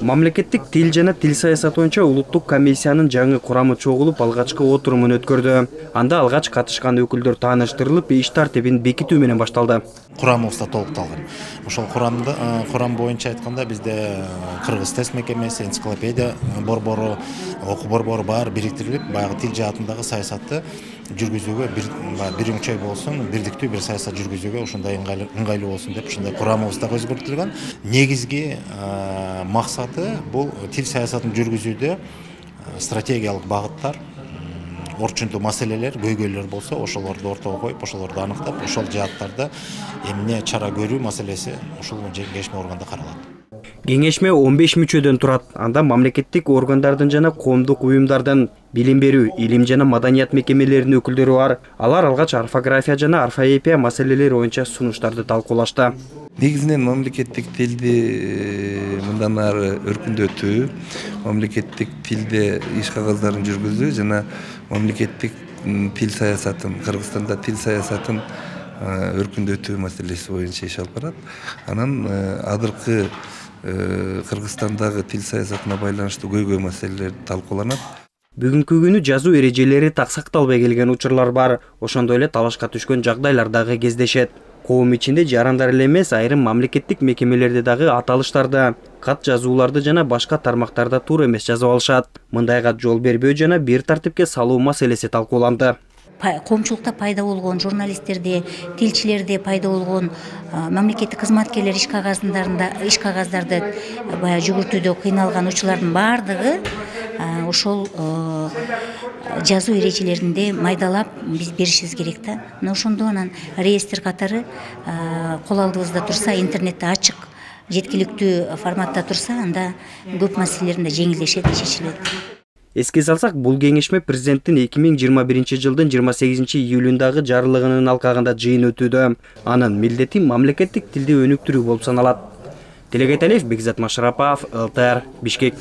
Мамлекеттик тил жана тил саясаты боюнча улуттук комиссиянын жаңы курамы чогулуп алгачкы отурумун өткөрдү. Анда алгач катышкан өкүлдөр тааныштырылып, иш тартибин бекитүү менен башталды. Курамыбызда толукталган. Ошол курам боюнча айтканда бизде кыргыз тест мекемеси, энциклопедия борбору, окуу борбору бар бириктирилип, баягы тил жаатындагы саясатты жүргүзүүгө биринчи болсун, бирдиктүү бир саясат жүргүзүүгө ушундай ыңгайлуу болсун деп ушундай курамыбыз да өзгөртүлгөн. Негизги максаты бул тил саясатын жүргүзүүдө стратегиялык багыттар, орчундуу маселелер, көйгөйлөр болсо, ошолорду ортого коюп, ошолорду аныктап, ошол жааттарда эмне чара көрүү маселеси ушул кеңешме органда каралат. Кеңешме 15 мүчөдөн турат. Анда мамлекеттик органдардын жана коомдук уюмдардын, билим берүү, илим жана маданият мекемелеринин өкүлдөрү бар. Алар алгач орфография жана орфоэпия маселелери боюнча сунуштарды талкуулашты. Негизинен мамлекеттик тилди мындан ары өркүндөтүү, мамлекеттик тилде иш кагаздарын жүргүзүү жана мамлекеттик тил саясатын, Кыргызстанда тил саясатын өркүндөтүү маселеси боюнча иш алып барат. Анан азыркы Кыргызстандагы тил саясатына байланыштуу көйгөй маселелер талкууланат. Бүгүнкү күнү жазуу эрежелери так сакталбай келген учурлар бар. Ошондой эле талашка түшкөн жагдайлар дагы кездешет. Коом ичинде жарандар эле эмес, айрым мамлекеттик мекемелерде дагы аталыштарда, кат жазууларды жана башка тармактарда туура эмес жазып алышат. Мындайга жол бербөө жана бир тартипке салуу маселеси талкууланды. Коомчулукта пайда болгон журналисттерде, тилчилерде пайда болгон мамлекеттик кызматкерлер иш кагаздарды жүгүртүүдө кыйналган учурлардын баардыгы ошол жазуу эрежелеринде майдалап биз беришибиз керек да. Мына ошондо анан реестр катары кол алдыбызда турса, интернетте ачык, жеткиликтүү форматта турса, анда көп маселелеринде жеңилдешет, чечилет. Эске салсак, бул кеңешме президенттин 2021 жылдын 28 июлундагы жарлыгынын алкагында жыйын өтүүдө. Анын милдети мамлекеттик тилди өнүктүрүү болуп саналат. Телегей Талиев, Бекзат Машарапов, ЛТР, Бишкек.